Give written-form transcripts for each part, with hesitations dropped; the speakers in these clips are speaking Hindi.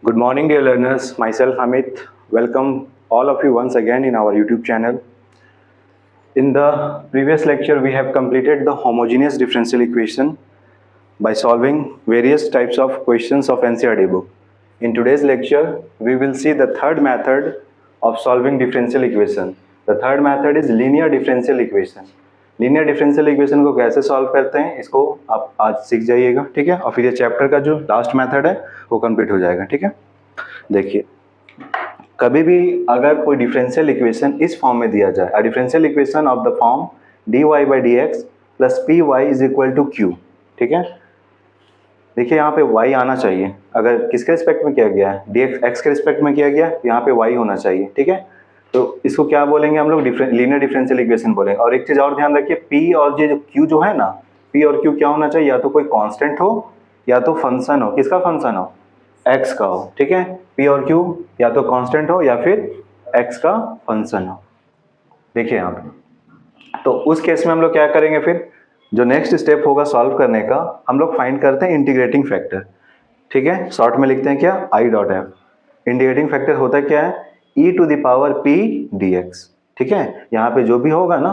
Good morning, dear learners. Myself Amit. Welcome all of you once again in our YouTube channel. In the previous lecture, we have completed the homogeneous differential equation by solving various types of questions of NCERT book. In today's lecture, we will see the third method of solving differential equation. The third method is linear differential equation. Linear differential equation को कैसे सॉल्व करते हैं इसको आप आज सीख जाइएगा, ठीक है। और फिर ये चैप्टर का जो लास्ट मेथड है वो कंप्लीट हो जाएगा, ठीक है। देखिए, कभी भी अगर कोई डिफरेंशियल इक्वेशन इस फॉर्म में दिया जाए, differential equation of the form dy by d x plus p y is equal to q, ठीक है। देखिए यहाँ पे y आना चाहिए, अगर किसके रिस्पेक्ट में किया गया है, dx x के रिस्पेक्ट में किया गया, यहाँ पे y होना चाहिए, ठीक है। तो इसको क्या बोलेंगे हम लोग, लीनियर डिफरेंशियल इक्वेशन बोलेंगे। और एक चीज और ध्यान रखिए, p और जो q जो है ना, p और q क्या होना चाहिए, या तो कोई कांस्टेंट हो या तो फंक्शन हो। किसका फंक्शन हो, x का हो, ठीक है। p और q या तो कांस्टेंट हो या फिर x का फंक्शन हो। देखिए यहाँ पे, तो उस केस में हम लोग क्या करेंगे, फिर जो नेक्स्ट स्टेप होगा सॉल्व करने का, हम लोग फाइंड करते हैं इंटीग्रेटिंग फैक्टर, ठीक है। शॉर्ट में लिखते हैं क्या, I dot F. Integrating factor होता है क्या है, e to the power p dx, ठीक है। यहाँ पे जो भी होगा ना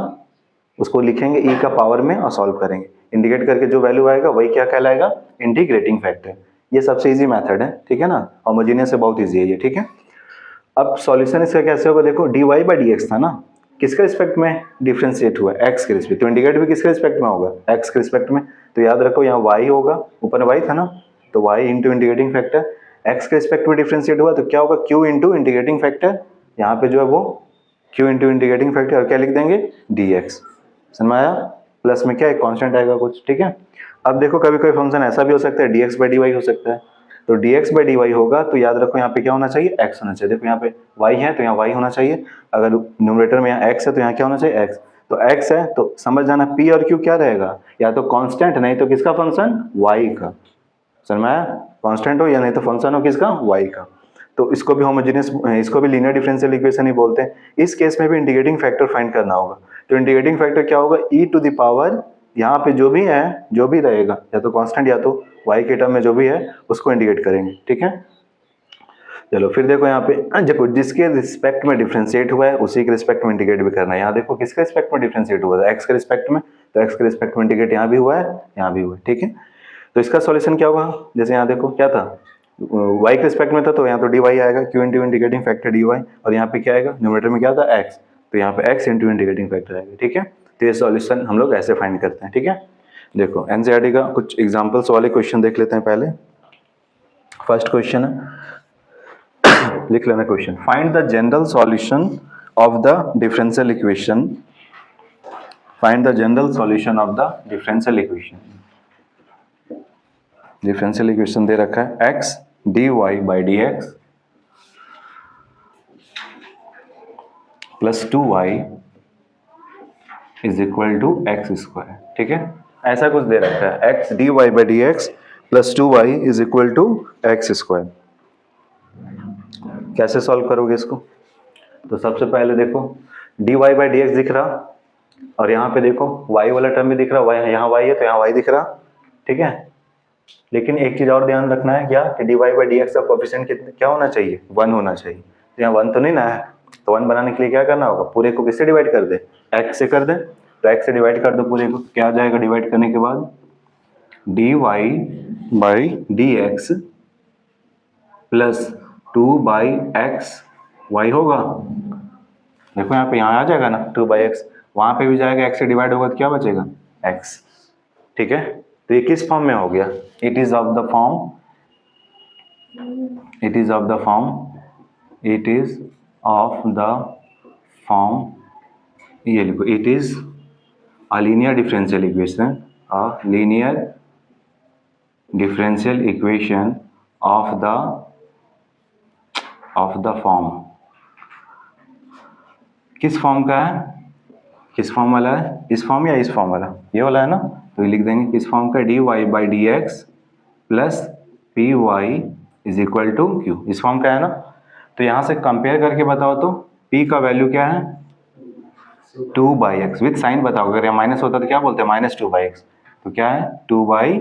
उसको लिखेंगे e का पावर में और सॉल्व करेंगे। इंटीग्रेट करके जो वैल्यू आएगा वही क्या कहलाएगा, इंटीग्रेटिंग फैक्टर। ये सबसे इजी मेथड है, ठीक है ना। होमोजेनियस से बहुत इजी है ये, ठीक है। अब सॉल्यूशन इसका कैसे होगा, देखो dy बाई डी एक्स था ना, किसके रिस्पेक्ट में डिफरेंशिएट हुआ है, x के रिस्पेक्ट। तो इंटीग्रेट भी किसके रिस्पेक्ट में होगा, x के रिस्पेक्ट में। तो याद रखो यहाँ y होगा, ऊपर y था ना, तो y into integrating factor. x के रिस्पेक्ट में डिफरेंशिएट हुआ तो क्या होगा, q इंटू इंटीग्रेटिंग फैक्टर। यहाँ पे जो है वो q इंटू इंटीग्रेटिंग फैक्टर, और क्या लिख देंगे, dx। समझ में आया, प्लस में क्या एक कांस्टेंट आएगा कुछ, ठीक है। अब देखो कभी कोई फंक्शन ऐसा भी हो सकता है, dx बाई dy हो सकता है। तो dx बाई dy होगा तो याद रखो यहाँ पे क्या होना चाहिए, x होना चाहिए। देखो यहाँ पे y है तो यहाँ y होना चाहिए, अगर न्यूमरेटर में यहाँ x है तो यहाँ क्या होना चाहिए, x। तो x है तो समझ जाना p और q क्या रहेगा, या तो कांस्टेंट, नहीं तो किसका फंक्शन, y का। समझ में आया, कांस्टेंट हो या नहीं तो फंक्शन हो किसका, y का। तो इसको भी होमोजेनियस, इसको भी लीनियर डिफरेंशियल इक्वेशन ही बोलते हैं। इस केस में भी इंटीग्रेटिंग फैक्टर फाइंड करना होगा। तो इंटीग्रेटिंग फैक्टर क्या होगा, e टू द पावर, यहाँ पे जो भी है, जो भी रहेगा, या तो कांस्टेंट या तो y के टर्म में जो भी है उसको इंटीग्रेट करेंगे, ठीक है। चलो फिर देखो यहाँ पे, देखो जिसके रिस्पेक्ट में डिफरेंशिएट हुआ है उसी के रिस्पेक्ट में इंटीग्रेट भी करना है। यहाँ देखो किसके रिस्पेक्ट में डिफरेंशिएट हुआ है, x के रिस्पेक्ट में, तो x के रिस्पेक्ट में इंटीग्रेट यहाँ भी हुआ है, यहाँ भी हुआ है, ठीक है। तो इसका सॉल्यूशन क्या होगा, जैसे यहाँ देखो क्या था, y के रिस्पेक्ट में था तो यहाँ तो dy आएगा, q into integrating factor dy, और यहाँ पे क्या आएगा, न्यूमरेटर में क्या था, x, तो यहाँ पे x इंटू इंटीग्रेटिंग फैक्टर आएगा, ठीक है। तो ये सॉल्यूशन हम लोग ऐसे फाइंड करते हैं, ठीक है। देखो एनसीईआरटी का कुछ एग्जांपल्स वाले क्वेश्चन देख लेते हैं पहले। फर्स्ट क्वेश्चन है, लिख लेना question, find the general solution of the differential equation. Find the general solution of the differential equation. Differential equation दे रखा है x dy by d x plus 2y is equal to x square, ठीक है। ऐसा कुछ दे रखा है, x dy by d x plus 2y is equal to x square. कैसे सॉल्व करोगे इसको, तो सबसे पहले देखो dy बाई डी एक्स दिख रहा, और यहाँ पे देखो y वाला टर्म भी दिख रहा, यहाँ y है तो यहाँ y दिख रहा, ठीक है। लेकिन एक चीज और ध्यान रखना है क्या, कि dy बाई डी एक्स का कोएफिशिएंट क्या होना चाहिए, 1 होना चाहिए। तो यहाँ 1 तो नहीं ना है, तो 1 बनाने के लिए क्या करना होगा, पूरे को किससे डिवाइड कर दे, x से कर दे। तो x से डिवाइड कर दो पूरे को, क्या आ जाएगा डिवाइड करने के बाद, dy by d x plus 2 by x y होगा। देखो यहाँ पे, यहाँ आ जाएगा ना 2 बाई एक्स, वहाँ पे भी जाएगा, x से डिवाइड होगा तो क्या बचेगा, x, ठीक है। तो ये किस फॉर्म में हो गया, it is of the form, it is of the form, it is of the form, ये लिखो, it is a linear differential equation, a linear differential equation of the form. किस फॉर्म का है, किस फॉर्म वाला है, इस फॉर्म या इस फॉर्म वाला, ये वाला है ना। तो ये लिख देंगे इस फॉर्म का, dy by d x plus p y is equal to q, इस फॉर्म का है ना। तो यहाँ से कंपेयर करके बताओ तो p का वैल्यू क्या है, 2 बाई एक्स, विथ साइन बताओ, अगर यहाँ माइनस होता तो क्या बोलते हैं, -2 बाई एक्स, तो क्या है 2 बाई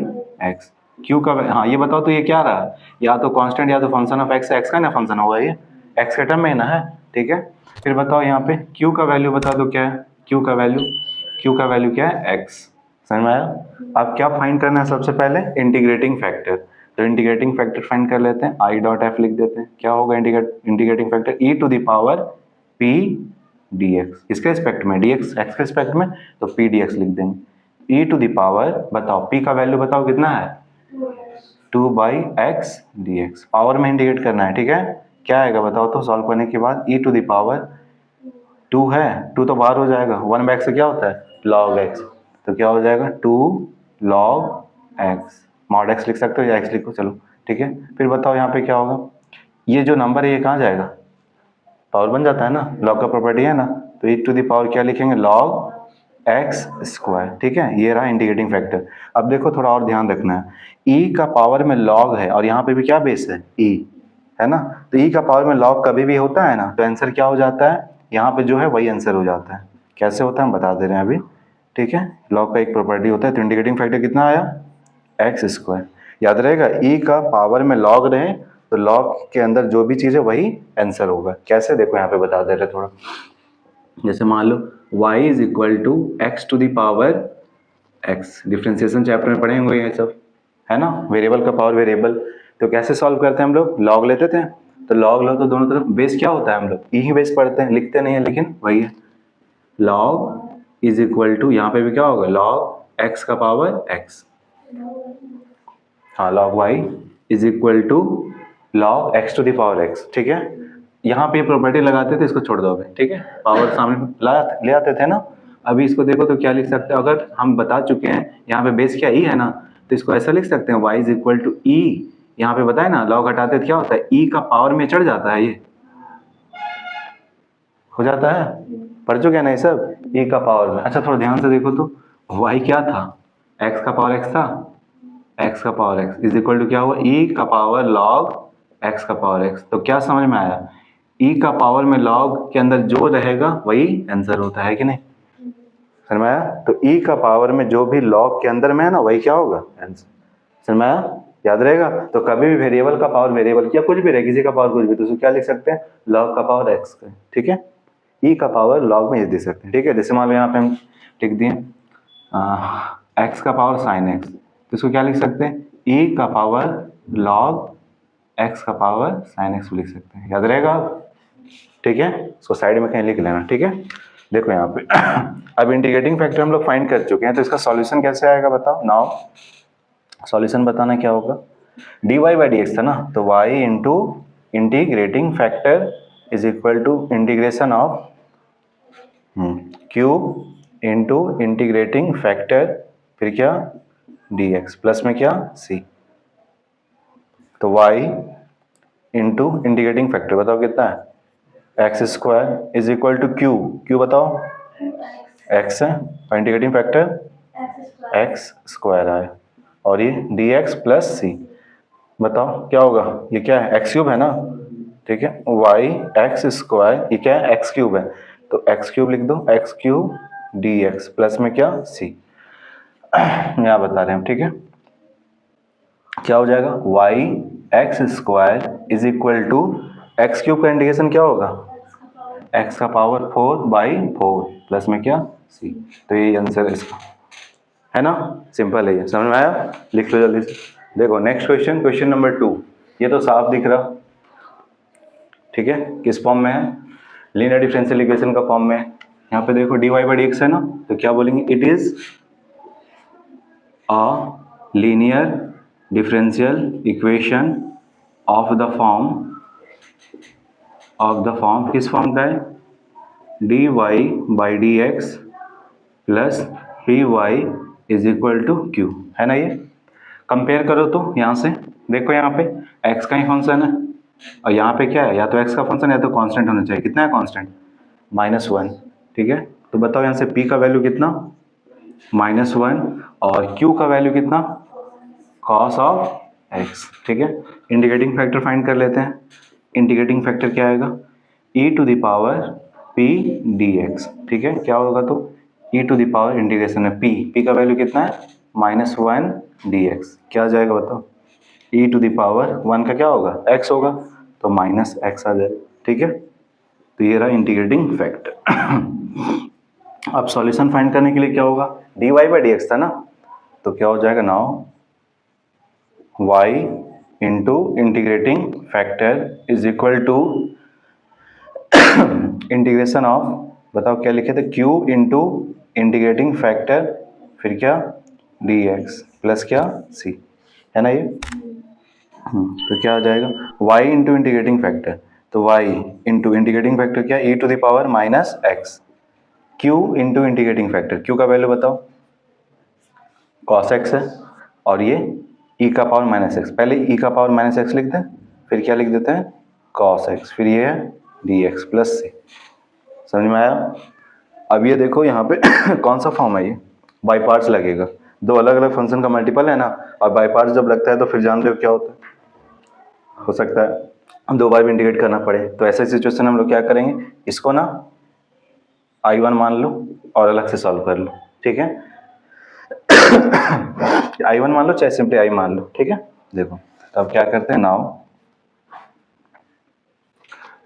एक्स। क्यू का, हाँ ये बताओ तो ये क्या रहा, या तो कांस्टेंट या तो फंक्शन ऑफ एक्स, एक्स का ना फंक्शन होगा ये, एक्स के टर्म में ना है, ठीक है। फिर बताओ यहाँ पे क्यू का वैल्यू बता दो क्या है, क्यू का वैल्यू क्या है, एक्स। समझ में आया। अब क्या फाइंड करना है, सबसे पहले इंटीग्रेटिंग फैक्टर। तो इंटीग्रेटिंग फैक्टर फाइंड कर लेते हैं, आई डॉट एफ लिख देते हैं। क्या होगा integrating factor, e to the power p d x, इसके रिस्पेक्ट में, डी एक्स एक्स के रिस्पेक्ट में, तो पी डी एक्स लिख देंगे। ई टू द पावर, बताओ पी का वैल्यू बताओ कितना है, 2/x dx, पावर में इंटीग्रेट करना है, ठीक है। क्या आएगा बताओ तो, सॉल्व करने के बाद e टू द पावर 2 है, 2 तो बाहर हो जाएगा, 1/x से क्या होता है log x, तो क्या हो जाएगा 2 log x, मॉड x लिख सकते हो या x लिखो, चलो ठीक है। फिर बताओ यहाँ पे क्या होगा, ये जो नंबर है ये कहाँ जाएगा, पावर बन जाता है ना, log का प्रॉपर्टी है ना, तो e टू द पावर क्या लिखेंगे, log x स्क्वायर, ठीक है। ये रहा इंटीग्रेटिंग फैक्टर। अब देखो थोड़ा और ध्यान रखना है, e का पावर में log है और यहाँ पे भी क्या बेस है, e है ना, तो e का पावर में log कभी भी होता है ना, तो आंसर क्या हो जाता है, यहाँ पे जो है वही आंसर हो जाता है। कैसे होता है हम बता दे रहे हैं अभी, ठीक है। log का एक प्रॉपर्टी होता है, तो इंटीग्रेटिंग फैक्टर कितना आया, एक्स स्क्वायर। याद रहेगा, e का पावर में log रहे तो log के अंदर जो भी चीज़ है वही आंसर होगा। कैसे, देखो यहाँ पे बता दे रहे थोड़ा, जैसे मान लो y is equal to x to the power x, differentiation chapter में पढ़े होंगे ये सब, है ना, वेरिएबल का पावर वेरिएबल। तो कैसे सॉल्व करते हैं हम लोग, log लेते थे, तो log लो तो दोनों तरफ बेस क्या होता है, हम लोग ही बेस पढ़ते हैं, लिखते नहीं है लेकिन वही है। log इज इक्वल टू, यहाँ पे भी क्या होगा, log x का पावर x, हाँ log y is equal to log x to the power x, ठीक है। यहाँ पे प्रॉपर्टी लगाते थे, इसको छोड़ दो अभी, ठीक है, पावर सामने ले आते थे ना। अभी इसको देखो तो क्या लिख सकते हैं, अगर हम बता चुके हैं यहाँ पे बेस क्या ई है ना, तो इसको ऐसा लिख सकते हैं, y इज इक्वल टू ई, यहाँ पे बताए ना log हटाते तो क्या होता है, ई का पावर में चढ़ जाता है, ये हो जाता है, पढ़ चुके हैं ना ये सब, ई का पावर में। अच्छा थोड़ा ध्यान से देखो तो, y क्या था, x का पावर x था, x का power x is equal to क्या हुआ, e का पावर log x का पावर x। तो क्या समझ में आया, e का पावर में log के अंदर जो रहेगा वही आंसर होता है कि नहीं, समझ में आया। तो e का पावर में जो भी log के अंदर में है ना वही क्या होगा, आंसर। समझ में आया, याद रहेगा। तो कभी भी वेरिएबल का पावर वेरिएबल या कुछ भी रहे, किसी का पावर कुछ भी, तो उसको क्या लिख सकते हैं, log का पावर x का, ठीक है। e का पावर log में ये दे सकते हैं, ठीक है। जैसे मान लो यहाँ पे हम लिख दिए x का पावर sin x, तो इसको क्या लिख सकते हैं, e का पावर log x का पावर sin x लिख सकते हैं, याद रहेगा, ठीक है। इसको साइड में कहीं लिख लेना, ठीक है। देखो यहाँ पे अब इंटीग्रेटिंग फैक्टर हम लोग फाइंड कर चुके हैं, तो इसका सॉल्यूशन कैसे आएगा बताओ। नाउ सॉल्यूशन बताना क्या होगा, dy बाई डी एक्स था ना, तो y into integrating factor is equal to integration of cube into integrating factor, फिर क्या dx प्लस में क्या c, तो y इंटू इंटीग्रेटिंग फैक्टर बताओ कितना है, x square is equal to q बताओ x है, और इंटीग्रेटिंग फैक्टर एक्स स्क्वायर है, और ये dx प्लस सी, बताओ क्या होगा, ये क्या है एक्स क्यूब है ना, ठीक है। y एक्स स्क्वायर, ये क्या है एक्स क्यूब है, तो एक्स क्यूब लिख दो, एक्स क्यूब dx प्लस में क्या c, यहाँ बता रहे हैं, ठीक है। क्या हो जाएगा, y x square is equal to x cube का इंटीग्रेशन क्या होगा, x का पावर 4/4 प्लस में क्या c, तो ये आंसर है इसका, है ना, सिंपल है ये, समझ में आया, लिख लो जल्दी से। देखो नेक्स्ट क्वेश्चन, क्वेश्चन नंबर 2, ये तो साफ दिख रहा, ठीक है, किस फॉर्म में है, लीनियर डिफरेंशियल इक्वेशन का फॉर्म में। यहाँ पे देखो dy बाई डी एक्स है ना, तो क्या बोलेंगे, it is a linear differential equation of the form, किस फॉर्म का है, dy by d x plus p y is equal to q, है ना। ये कंपेयर करो तो यहाँ से देखो, यहाँ पे x का ही फंक्शन है और यहाँ पे क्या है, या तो x का फंक्शन या तो कांस्टेंट होना चाहिए, कितना है कांस्टेंट, -1, ठीक है। तो बताओ यहाँ से p का वैल्यू कितना, -1, और q का वैल्यू कितना, cos ऑफ x, ठीक है। इंटीग्रेटिंग फैक्टर फाइंड कर लेते हैं, इंटीग्रेटिंग फैक्टर क्या आएगा, e to the power p dx, ठीक है। क्या होगा तो e to the power integration है p का वैल्यू कितना है -1 dx क्या आ जाएगा बताओ, e टू द पावर 1 का क्या होगा, x होगा, तो -x आ जाएगा। ठीक है, तो ये रहा इंटीग्रेटिंग फैक्टर। अब सॉल्यूशन फाइंड करने के लिए क्या होगा, dy/dx था ना, तो क्या हो जाएगा now y into integrating factor is equal to integration of, बताओ क्या लिखे थे, q इंटू इंटीग्रेटिंग फैक्टर फिर क्या dx प्लस क्या c, है ना ये। तो क्या आ जाएगा y इंटू इंटीग्रेटिंग फैक्टर, तो y इंटू इंटीग्रेटिंग फैक्टर क्या, e to the power -x, q into integrating factor, q का वैल्यू बताओ cos x है, और ये e का पावर -x, पहले e का पावर -x लिखते हैं, फिर क्या लिख देते हैं cos x, फिर ये है dx प्लस c। समझ में आया। अब ये देखो यहाँ पे कौन सा फॉर्म है, ये बाई पार्ट्स लगेगा, दो अलग अलग फंक्शन का मल्टीपल है ना, और बाई पार्ट्स जब लगता है तो फिर जानते हो क्या होता है, हो सकता है हम दो बार भी इंटीग्रेट करना पड़े, तो ऐसे सिचुएशन हम लोग क्या करेंगे, इसको ना I1 मान लो और अलग से सॉल्व कर लो। ठीक है, I1 मान लो चाहे सिंपली I मान लो। ठीक है, देखो तो अब क्या करते हैं नाउ,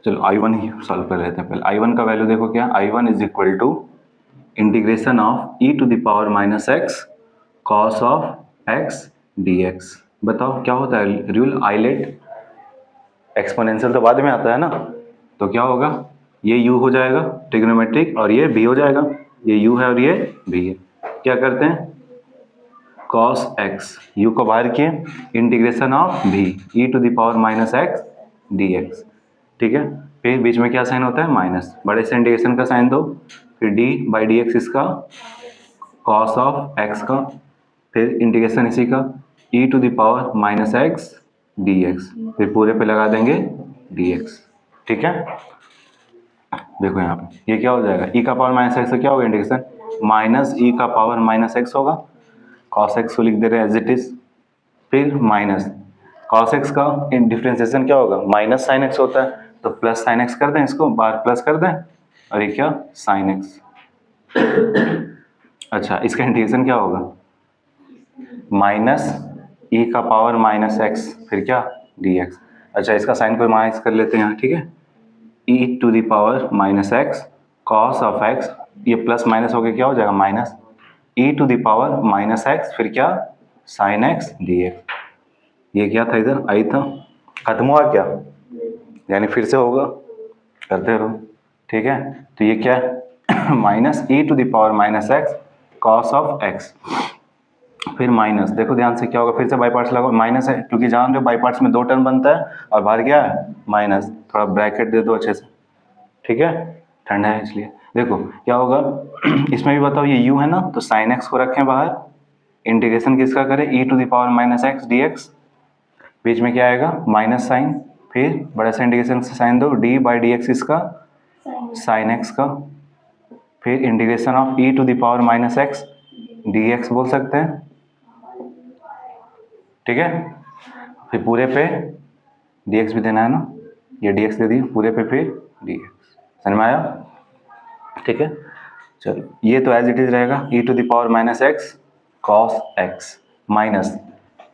चलो I1 ही सॉल्व कर लेते हैं। पहले I1 का वैल्यू देखो क्या, I1 is equal to integration of e to the power -x cos of x dx। बताओ क्या होता है रूल आइलेट, एक्सपोनेंशियल तो बाद में आता है ना, तो क्या होगा, ये u हो जाएगा ट्रिग्नोमेट्रिक और ये b हो जाएगा, ये u है और ये b है। क्या करते हैं cos x, u को बाहर किए, integration of b e to the power -x dx। ठीक है, फिर बीच में क्या साइन होता है माइनस, बड़े से इंटीग्रेशन का साइन दो, फिर d/dx इसका, cos ऑफ x का, फिर इंटीग्रेशन इसी का e to the power -x dx, फिर पूरे पे लगा देंगे dx। ठीक है, देखो यहाँ पे ये क्या हो जाएगा, e का पावर -x से क्या होगा इंटीग्रेशन, -e का पावर -x होगा, cos x को लिख दे रहे हैं एज इट इज, फिर माइनस cos x का डिफरेंशिएशन क्या होगा, माइनस साइन x होता है, तो प्लस साइन x कर दें, इसको बाहर प्लस कर दें, और ये क्या साइन x। अच्छा, इसका इंटीग्रेशन क्या होगा, -e का पावर -x फिर क्या dx। अच्छा, इसका साइन को माइनस कर लेते हैं यहाँ। ठीक है, e to the power -x cos of x, ये प्लस माइनस हो गया क्या हो जाएगा minus, e to the power -x फिर क्या sin x dx। ये क्या था इधर आई था, खत्म हुआ क्या, यानी फिर से होगा, करते रहो। ठीक है, तो ये क्या -e to the power -x cos of x, फिर माइनस, देखो ध्यान से क्या होगा, फिर से बाई पार्ट्स लगाओ, माइनस है क्योंकि जान रहे हो बाई पार्ट्स में दो टर्म बनता है और बाहर क्या है माइनस, थोड़ा ब्रैकेट दे दो अच्छे से। ठीक है, ठंडा है इसलिए। देखो क्या होगा इसमें भी बताओ, ये u है ना, तो sin x को रखें बाहर, इंटीग्रेशन किसका करें e to the power -x dx, बीच में क्या आएगा माइनस साइन, फिर बड़ा सा इंटीग्रेशन से साइन दो, d/dx इसका sin x का, फिर integration of e to the power -x dx बोल सकते हैं। ठीक है, फिर पूरे पे dx भी देना है ना, ये dx दे दिए पूरे पे, फिर dx। समझ में आया। ठीक है, चलो ये तो एज इट इज रहेगा, e to the power -x cos x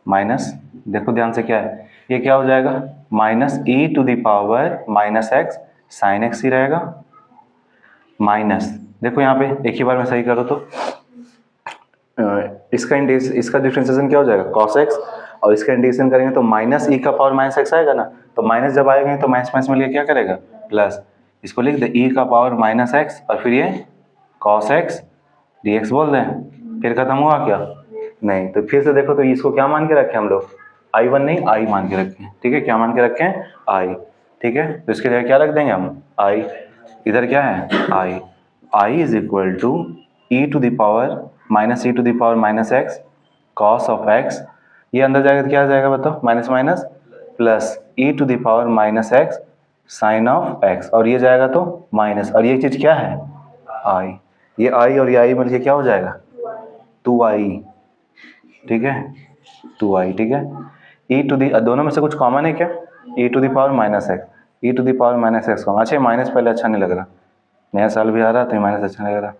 minus देखो ध्यान से क्या है, ये क्या हो जाएगा -e to the power -x sin x ही रहेगा, माइनस देखो यहाँ पे एक ही बार में सही करो तो इसका डिफरेंशिएशन क्या हो जाएगा cos x, और इसका इंटीग्रेशन करेंगे तो -e का पावर -x आएगा ना, तो माइनस जब आएगा तो माइनस माइनस मिलकर क्या करेगा प्लस, इसको लिख दे e का पावर -x और फिर ये cos x dx बोल दें, फिर खत्म हुआ क्या नहीं, तो फिर से देखो तो इसको क्या मान के रखे हम लोग, I1 नहीं I मान के रखे। ठीक है, क्या मान के रखे हैं I। ठीक है, तो इसके जगह क्या रख देंगे हम I, इधर क्या है I is equal to e to the power -e to the power -x cos of x, ये अंदर जाएगा तो क्या आ जाएगा बताओ minus minus plus e to the power -x sin of x, और ये जाएगा तो माइनस, और ये चीज़ क्या है I, ये I और ये I मिलके क्या हो जाएगा 2i। ठीक है 2i। ठीक है, e टू दी, दोनों में से कुछ कॉमन है क्या, e to the power -x, e to the power -x common. अच्छा माइनस पहले अच्छा नहीं लग रहा, नया साल भी आ रहा तो माइनस अच्छा नहीं लग रहा,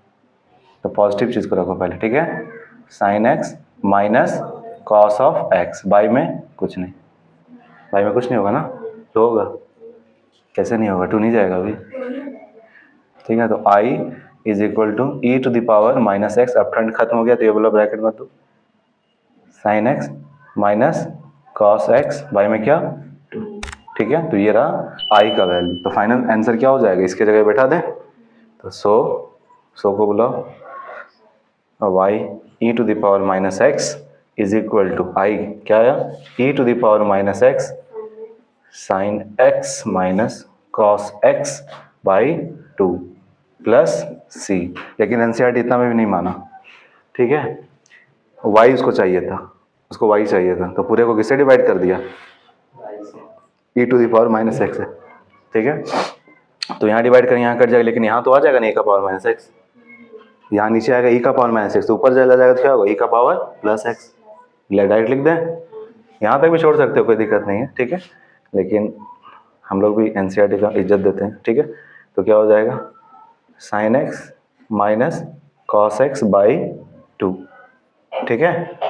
तो पॉजिटिव चीज़ को रखो पहले। ठीक है, sin x minus cos of x, by में कुछ नहीं, बाई में कुछ नहीं होगा ना, तो होगा, कैसे नहीं होगा, 2 नहीं जाएगा अभी, ठीक है। तो I is equal to e to the power minus x, अब फ्रंट खत्म हो गया तो ये बोला ब्रैकेट में दो, sine x minus cos x by में क्या 2, ठीक है। तो ये रहा आई का वैल्यू। तो फाइनल आंसर क्या हो जाएगा, इसके जगह बैठा दें, तो सो को बुलाओ, y e to the power minus x is equal to I क्या आया, e to the power minus x sine x minus cos x by 2 plus C. लेकिन एनसीईआरटी इतना में भी नहीं माना, ठीक है। वाई उसको चाहिए था, उसको वाई चाहिए था, तो पूरे को किससे डिवाइड कर दिया, e to the power minus x है, ठीक है। तो यहाँ डिवाइड करें, यहाँ कट जाएगा, लेकिन यहाँ तो आ जाएगा ना ए का पावर माइनस एक्स, यहाँ नीचे आएगा ई का पावर माइनस एक्स, तो ऊपर चला जाएगा तो क्या होगा, ई का पावर प्लस एक्स, डायरेक्ट लिख दें, यहाँ तक भी छोड़ सकते हो, कोई दिक्कत नहीं है, ठीक है। लेकिन हम लोग भी एनसीईआरटी का इज्जत देते हैं, ठीक है। तो क्या हो जाएगा, sign x minus cos x by 2, ठीक है।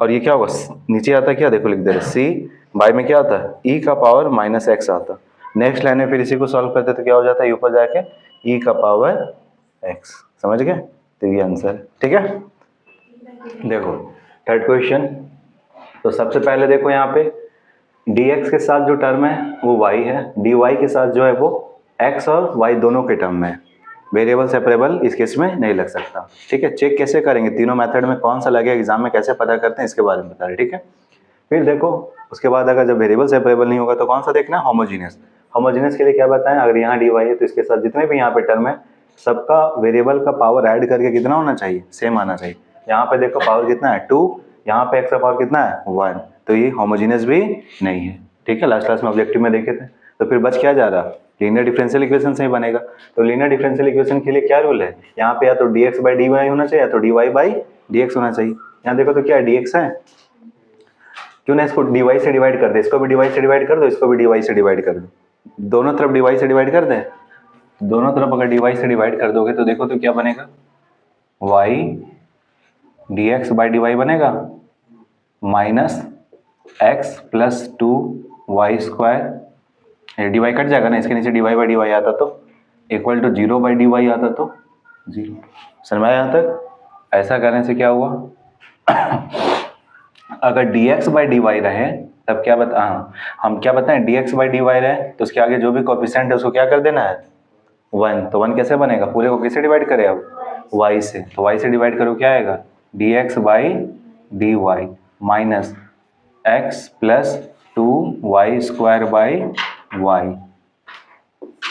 और ये क्या होगा, नीचे आता है क्या, देखो लिख दे रहे, सी बाई में क्या आता है, ई का पावर माइनस एक्स आता। नेक्स्ट लाइन में फिर इसी को सॉल्व करते तो क्या हो जाता है, ऊपर जाके ई का पावर एक्स, समझ गए। तो ये आंसर, ठीक है। देखो थर्ड क्वेश्चन, तो सबसे पहले देखो यहाँ पे dx के साथ जो टर्म है वो y है, dy के साथ जो है वो x और y दोनों के टर्म में है, वेरिएबल सेपरेबल इस केस में नहीं लग सकता, ठीक है। चेक कैसे करेंगे, तीनों मेथड में कौन सा लगे एग्जाम में, कैसे पता करते हैं इसके बारे में बता रहे, ठीक है। फिर देखो उसके बाद अगर जब वेरिएबल सेपरेबल नहीं होगा तो कौन सा देखना है, होमोजीनियस। होमोजीनियस के लिए क्या बताएं, अगर यहाँ dy है तो इसके साथ जितने भी यहाँ पे टर्म है सबका वेरिएबल का पावर ऐड करके कितना होना चाहिए, सेम आना चाहिए। यहाँ पे देखो पावर कितना है 2, यहाँ पे x का पावर कितना है 1, तो ये होमोजीनियस भी नहीं है, ठीक है। लास्ट क्लास में ऑब्जेक्टिव में देखे थे। तो फिर बच क्या जा रहा, लीनियर डिफरेंशियल इक्वेशन से ही बनेगा। तो लीनियर डिफरेंशियल इक्वेशन के लिए क्या रूल है, यहाँ पे या तो dx बाई dy होना चाहिए या तो dy बाई dx होना चाहिए। यहाँ देखो तो क्या है, dx है, क्यों ना इसको dy से डिवाइड कर दे, इसको भी dy से डिवाइड कर दो, इसको भी dy से डिवाइड कर दो, दोनों तरफ dy से डिवाइड कर दें। दोनों तरफ अगर dy से डिवाइड कर दोगे तो देखो तो क्या बनेगा, y dx बाई dy बनेगा minus x plus 2y square, dy cut जाएगा ना, इसके नीचे dy बाई dy आता तो इक्वल टू 0 बाई dy आता तो 0। समझ में आया यहाँ तक। ऐसा करने से क्या हुआ अगर dx बाई dy रहे तब क्या बता, हम क्या बताएं, dx बाई dy रहे तो उसके आगे जो भी कोफिशिएंट है उसको क्या कर देना है 1, तो 1 कैसे बनेगा, पूरे को किससे डिवाइड करें अब y से, तो y से डिवाइड करो क्या आएगा, dx by dy minus x plus 2y square by y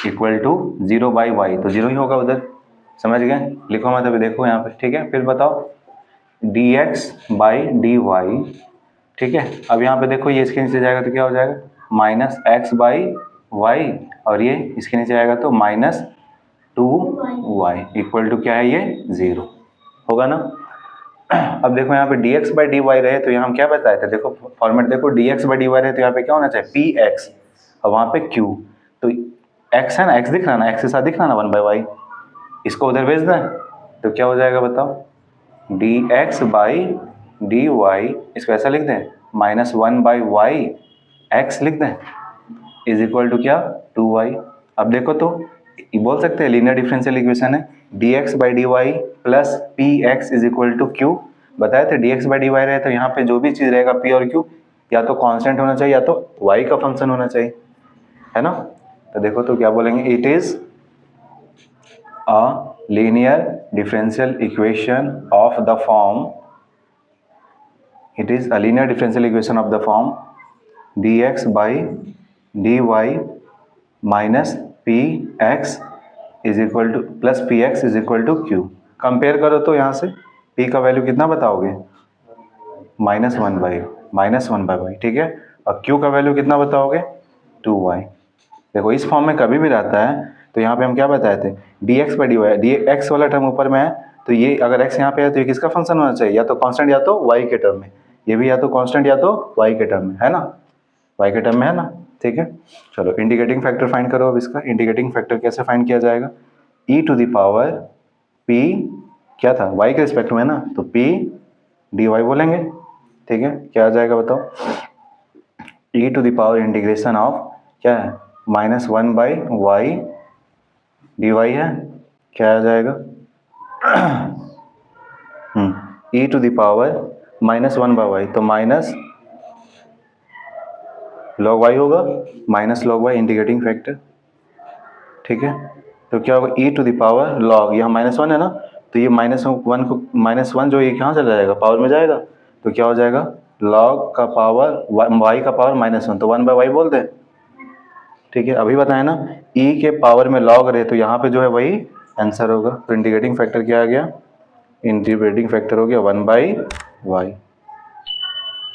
equal to 0 by y, तो 0 ही होगा उधर, समझ गए। लिखो मत अभी देखो यहाँ पे, ठीक है। फिर बताओ dx बाई dy, ठीक है। अब यहाँ पे देखो ये इसके नीचे जाएगा तो क्या हो जाएगा, माइनस x बाई y, और ये इसके नीचे आएगा तो माइनस 2y इक्वल टू क्या है ये 0 होगा ना। अब देखो यहाँ पे dx बाई dy रहे तो यहाँ हम क्या बताए थे, देखो फॉर्मेट देखो, dx बाई dy रहे तो यहाँ पे क्या होना चाहिए px, और वहाँ पे q, तो x है ना, x दिख रहा ना, x के साथ दिख रहा ना 1 बाई y, इसको उधर भेज दें तो क्या हो जाएगा बताओ, dx बाई dy, इसको ऐसा लिख दें माइनस 1 बाई y x लिख दें इज इक्वल टू क्या 2y। अब देखो तो ये बोल सकते हैं लीनियर डिफरेंशियल इक्वेशन है, dx by dy plus px is equal to q, बताए थे dx बाई dy रहे तो यहाँ पे जो भी चीज़ रहेगा p और q या तो कांस्टेंट होना चाहिए या तो y का फंक्शन होना चाहिए, है ना। तो देखो तो क्या बोलेंगे, it is a linear differential equation of the form, it is a linear differential equation of the form dx by dy minus px is equal to plus px is equal to q। Compare करो तो यहाँ से p का वैल्यू कितना बताओगे -1 बाई y, ठीक है। और q का वैल्यू कितना बताओगे 2y। देखो इस फॉर्म में कभी भी रहता है तो यहाँ पे हम क्या बताए थे, dx बाई dy, dx वाला टर्म ऊपर में है तो ये अगर x यहाँ पे है तो ये किसका फंक्शन होना चाहिए, या तो कांस्टेंट या तो y के टर्म में, ये भी या तो कांस्टेंट या तो y के टर्म में, है ना, y के टर्म में है ना, ठीक है। चलो इंटीग्रेटिंग फैक्टर फाइंड करो। अब इसका इंटीग्रेटिंग फैक्टर कैसे फाइंड किया जाएगा, e to the power p क्या था y के रिस्पेक्ट में है ना, तो p डी वाई बोलेंगे, ठीक है। क्या आ जाएगा बताओ, e to the power integration of क्या है -1/y डी वाई है, क्या आ जाएगा ई टू द पावर -1/y, तो माइनस log y होगा, minus log y integrating factor, ठीक है। तो क्या होगा, ई टू द पावर log, यहाँ -1 है ना, तो ये -1 को -1 जो ये कहाँ चला जाएगा, पावर में जाएगा, तो क्या हो जाएगा log का पावर y का पावर -1, तो 1/y बोलते हैं, ठीक है। अभी बताया ना e के पावर में log रहे, तो यहाँ पे जो है वही आंसर होगा। तो इंटीग्रेटिंग फैक्टर क्या आ गया, इंटीग्रेटिंग फैक्टर हो गया 1/y।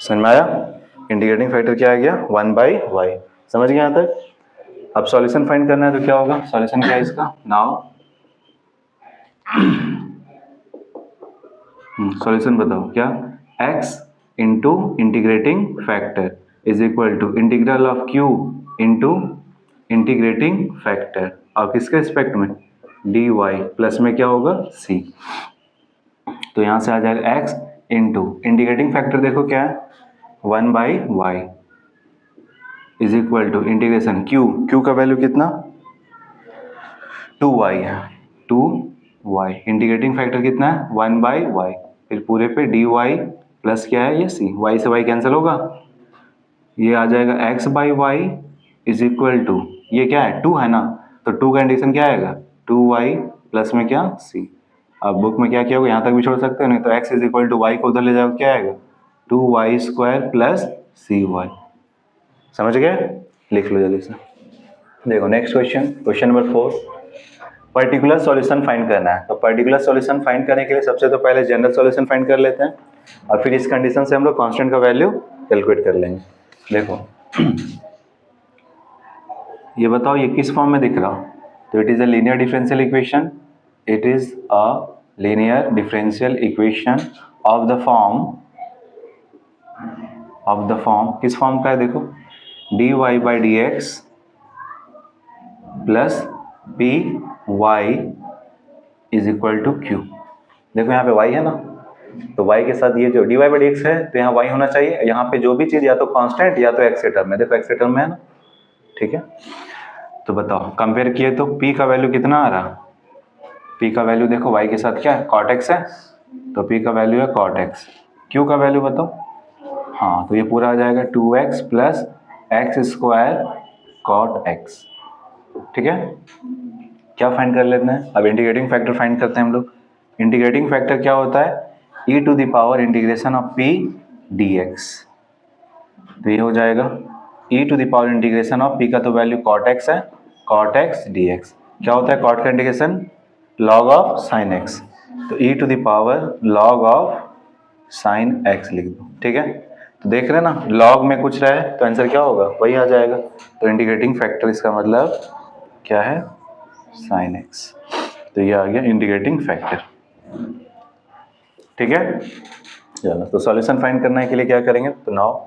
समझ में आया, इंटीग्रेटिंग फैक्टर क्या आ गया 1/y। समझ गए यहाँ तक। अब सॉल्यूशन फाइंड करना है, तो क्या होगा, सॉल्यूशन क्या है इसका, नाउ सॉल्यूशन बताओ क्या, x into integrating factor is equal to integral of q into integrating factor और किसके रिस्पेक्ट में, dy प्लस में क्या होगा c। तो यहाँ से आ जाएगा x इंटू इंटीग्रेटिंग फैक्टर देखो क्या है 1/y is equal to integration q का वैल्यू कितना 2y है, 2y इंटीग्रेटिंग फैक्टर कितना है 1/y, फिर पूरे पे dy प्लस क्या है ये c, y से y कैंसिल होगा, ये आ जाएगा x/y इज इक्वल टू ये क्या है 2 है ना, तो 2 का इंटीग्रेशन क्या आएगा 2y प्लस में क्या c। अब बुक में क्या किया होगा, यहाँ तक भी छोड़ सकते हो, नहीं तो x is equal to y को उधर ले जाओ, क्या आएगा 2y² प्लस cy। समझ गए, लिख लो जल्दी से। देखो next question, question number 4, particular solution find करना है। तो पर्टिकुलर सॉल्यूशन फाइंड करने के लिए सबसे तो पहले जनरल सॉल्यूशन फाइंड कर लेते हैं और फिर इस कंडीशन से हम लोग कांस्टेंट का वैल्यू कैलकुलेट कर लेंगे। देखो ये बताओ ये किस फॉर्म में दिख रहा, तो it is a linear differential equation, it is a linear differential equation of the form किस फॉर्म का है, देखो dy/dx plus py is equal to q। देखो यहाँ पे y है ना, तो y के साथ ये जो dy/dx है, तो यहाँ y होना चाहिए, यहाँ पे जो भी चीज़ या तो कांस्टेंट या तो x के टर्म में, देखो x के टर्म में है ना, ठीक है। तो बताओ कंपेयर किए तो p का वैल्यू कितना आ रहा, p का वैल्यू देखो y के साथ क्या है cot x है, तो p का वैल्यू है cot x। q का वैल्यू बताओ, हाँ तो ये पूरा आ जाएगा 2x plus x² cot x, ठीक है। क्या फाइंड कर लेते हैं, अब इंटीग्रेटिंग फैक्टर फाइंड करते हैं हम लोग। इंटीग्रेटिंग फैक्टर क्या होता है e to the power integration of p dx, तो ये हो जाएगा e to the power integration of p का तो वैल्यू cot x है, cot x dx क्या होता है cot का integration log of sin x, तो e to the power log of sin x लिख दो, ठीक है। तो देख रहे हैं ना log में कुछ रहा है तो आंसर क्या होगा वही आ जाएगा, तो इंटीग्रेटिंग फैक्टर इसका मतलब क्या है sin x, तो ये आ गया इंटीग्रेटिंग फैक्टर, ठीक है। चलो तो सॉल्यूशन फाइंड करने के लिए क्या करेंगे, तो नाउ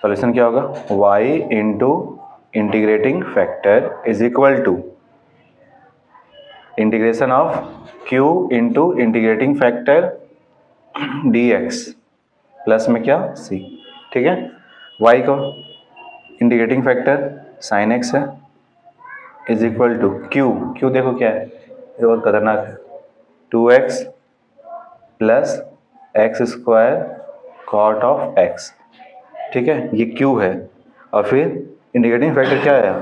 सॉल्यूशन क्या होगा y into integrating factor is equal to integration of q into integrating factor dx plus में क्या c, ठीक है। y को इंटीग्रेटिंग फैक्टर sin x है इज इक्वल टू q देखो क्या है, ये बहुत खतरनाक है 2x plus x² cot of x, ठीक है, ये q है और फिर इंटीग्रेटिंग फैक्टर क्या है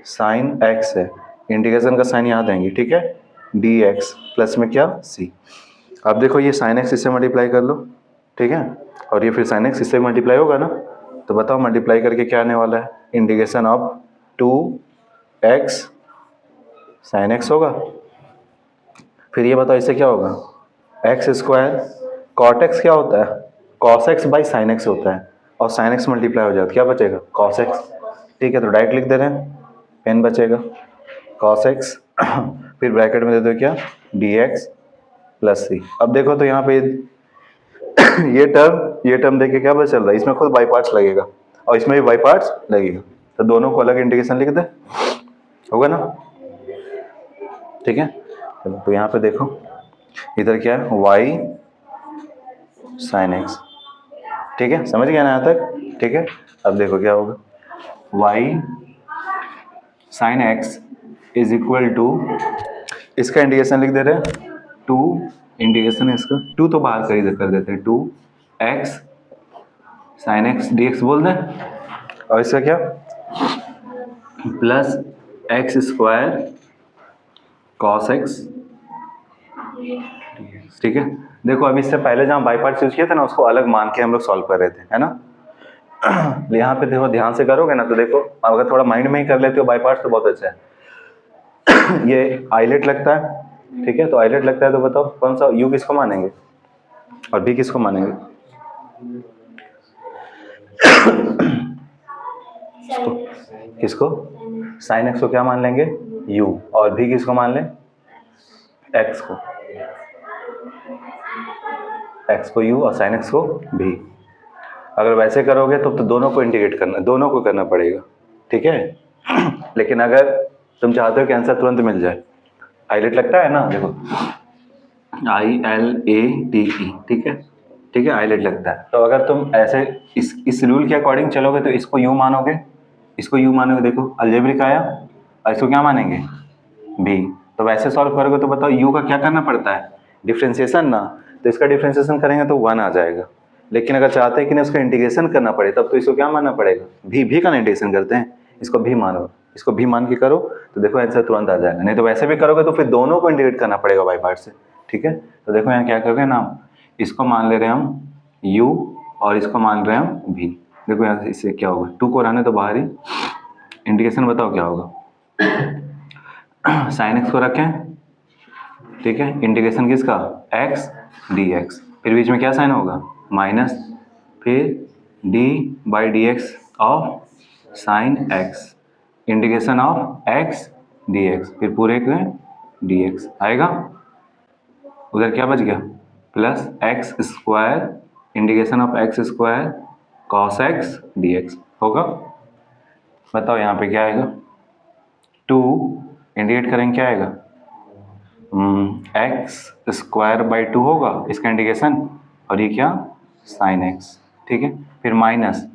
sin x है, इंटीग्रेशन का साइन यहाँ देंगे, ठीक है, dx प्लस में क्या c। अब देखो ये sin x इससे मल्टीप्लाई कर लो, ठीक है, और ये फिर sin x इससे मल्टीप्लाई होगा ना, तो बताओ मल्टीप्लाई करके क्या आने वाला है, integration of 2x sin x होगा, फिर ये बताओ इससे क्या होगा x² cot x क्या होता है cos x by sin x होता है, और sin x मल्टीप्लाई हो जाए तो क्या बचेगा cos x, ठीक है। तो डायरेक्ट लिख दे रहे हैं, पेन बचेगा cos x फिर ब्रैकेट में दे दो क्या dx प्लस c। अब देखो तो यहाँ पे ये टर्म देख के क्या पता चल रहा है, इसमें खुद बाई पार्ट्स लगेगा और इसमें भी बाई पार्ट्स लगेगा, तो दोनों को अलग इंटीग्रेशन लिख दे, होगा ना, ठीक है। चलो तो यहाँ पे देखो इधर क्या है y साइन एक्स। ठीक है, समझ गया ना यहाँ तक? ठीक है, अब देखो क्या होगा, y sine x is equal to, इसका इंटीग्रेशन लिख दे रहे हैं, टू इंटीग्रेशन इसका, टू तो बाहर कर देते हैं, two x sine x d x बोल दें, और इसका क्या, plus x square cos x. ठीक है, देखो अभी इससे पहले जहाँ बाई पार्ट्स यूज किया था ना, उसको अलग मान के हम लोग सॉल्व कर रहे थे, है ना। यहाँ पे देखो ध्यान से करोगे ना तो देखो, अगर थोड़ा माइंड में ही कर लेते हो बाई पार्ट्स तो बहुत अच्छा है। ये आइलेट लगता है, ठीक है, तो आइलेट लगता है तो बताओ कौन सा, यू किसको मानेंगे और बी किसको मानेंगे? किसको? साइन एक्स को क्या मान लेंगे? यू, और भी किसको मान लें? एक्स को, एक्स को यू और साइन एक्स को भी। अगर वैसे करोगे तो दोनों को इंटीग्रेट करना, दोनों को करना पड़ेगा, ठीक है। लेकिन अगर तुम चाहते हो कि आंसर तुरंत मिल जाए, आइलेट लगता है ना, देखो ILATE, ठीक है, ठीक है, आइलेट लगता है। तो अगर तुम ऐसे इस रूल के अकॉर्डिंग चलोगे तो इसको यू मानोगे, इसको यू मानोगे, देखो अलजेब्रिक आया, और इसको क्या मानेंगे? भी। तो वैसे सॉल्व करोगे तो बताओ यू का क्या करना पड़ता है? डिफ्रेंसिएशन ना, तो इसका डिफ्रेंसिएशन करेंगे तो 1 आ जाएगा। लेकिन अगर चाहते हैं कि नहीं उसका इंटीग्रेशन करना पड़े, तब तो इसको क्या मानना पड़ेगा? भी का इंटीग्रेशन करते हैं, इसको भी मानो, इसको भी मान के करो तो देखो आंसर तुरंत आ जाएगा। नहीं तो वैसे भी करोगे तो फिर दोनों को इंटीग्रेट करना पड़ेगा बाई पार्ट से, ठीक है। तो देखो यहाँ क्या करोगे ना, इसको मान ले रहे हैं हम u और इसको मान रहे हैं हम v। देखो यहाँ से इससे क्या होगा, 2 को रहने तो बाहर ही, इंटीग्रेशन बताओ क्या होगा, साइन एक्स को रखें, ठीक है, इंटीग्रेशन किसका, x dx, फिर बीच में क्या साइन होगा, माइनस, फिर d by d x of sine x, integration of x dx, फिर पूरे के dx आएगा, उधर क्या बच गया, plus x square integration of x square cos x dx होगा। बताओ यहाँ पे क्या आएगा, 2 इंटीग्रेट करेंगे क्या आएगा, एक्स स्क्वायर बाई 2 होगा इसका इंटीग्रेशन, और ये क्या, साइन एक्स, ठीक है, फिर माइनस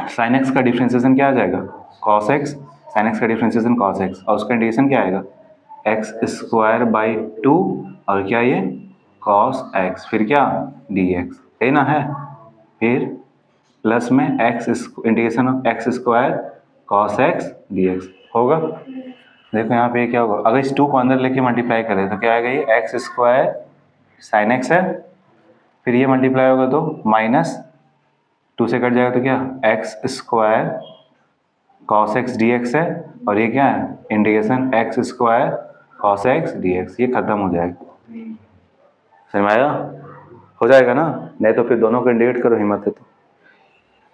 साइन एक्स का डिफ्रेंसिएशन क्या आ जाएगा, कॉस एक्स, साइन एक्स का डिफ्रेंसिएशन कॉस एक्स, और उसका इंटीग्रेशन क्या आएगा, एक्स स्क्वायर बाई 2, और क्या ये कॉस एक्स, फिर क्या डी एक्स, है ना, है, फिर प्लस में x integration of x square cos x d x होगा। देखो यहाँ पे क्या होगा, अगर इस 2 को अंदर लेके मल्टीप्लाई करें तो क्या आएगा, ये एक्स स्क्वायर साइन एक्स है, फिर ये मल्टीप्लाई होगा तो माइनस 2 से कट जाएगा तो क्या, x square cos x d x है, और ये क्या है, integration x square cos x d x, ये खत्म हो जाएगा। समझ में आया? हो जाएगा ना, नहीं तो फिर दोनों को इंटीग्रेट करो, हिम्मत है तो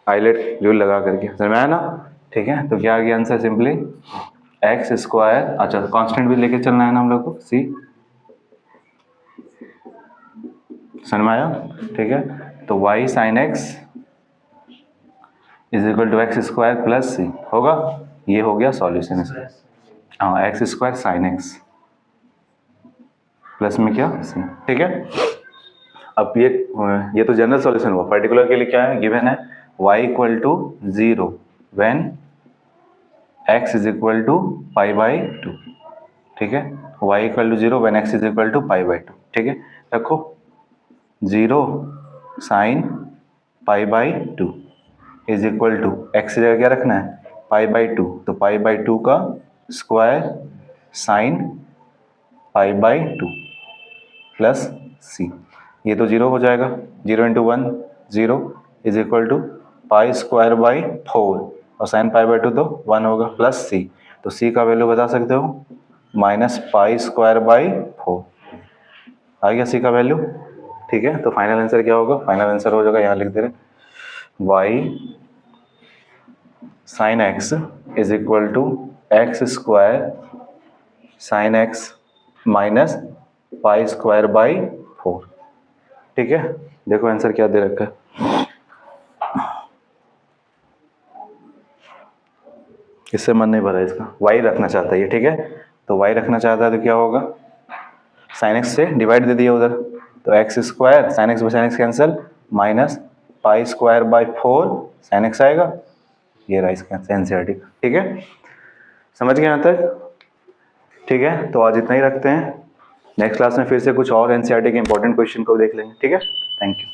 आइलेट रूल लगा करके। समझ में आया ना? ठीक है, तो क्या आ गया आंसर, सिंपली एक्स स्क्वायर, अच्छा कांस्टेंट भी लेके चलना है ना हम लोग को, सी, समझ में आया? ठीक है, तो y sine x is equal to x square plus C होगा, ये हो गया सॉल्यूशन इसका। हाँ, x square sine x plus में क्या सी, ठीक है। अब ये तो जनरल सॉल्यूशन हुआ, पर्टिकुलर के लिए क्या है, गिवन है y equal to 0 when x is equal to pi by 2, ठीक है, y equal to 0 when x is equal to pi by 2, ठीक है। रखो 0 sine pi by 2 is equal to x जगह क्या रखना है, पाई बाई 2, तो पाई बाई 2 का square sine pi by 2 plus C, ये तो 0 हो जाएगा, 0 into 1 0 is equal to pi square by 4, और साइन पाई बाई 2 तो 1 होगा, प्लस सी, तो सी का वैल्यू बता सकते हो माइनस पाई स्क्वायर बाई 4, आ गया सी का वैल्यू, ठीक है। तो फाइनल आंसर क्या होगा, फाइनल आंसर हो जाएगा, यहाँ लिख दे रहे y sine x is equal to x square sine x minus pi square by 4, ठीक है। देखो आंसर क्या दे रखा है, इससे मन नहीं भरा इसका, y रखना चाहता है ये, ठीक है, तो y रखना चाहता है तो क्या होगा, साइन एक्स से डिवाइड दे दिया उधर, तो x square sine x by sine x cancel, minus pi square by 4 sine x आएगा, ये रहा इसका एनसीईआरटी। ठीक है, समझ गए यहाँ तक? ठीक है, तो आज इतना ही रखते हैं। नेक्स्ट क्लास में फिर से कुछ और एनसीईआरटी के इंपॉर्टेंट क्वेश्चन को देख लेंगे। ठीक है, थैंक यू।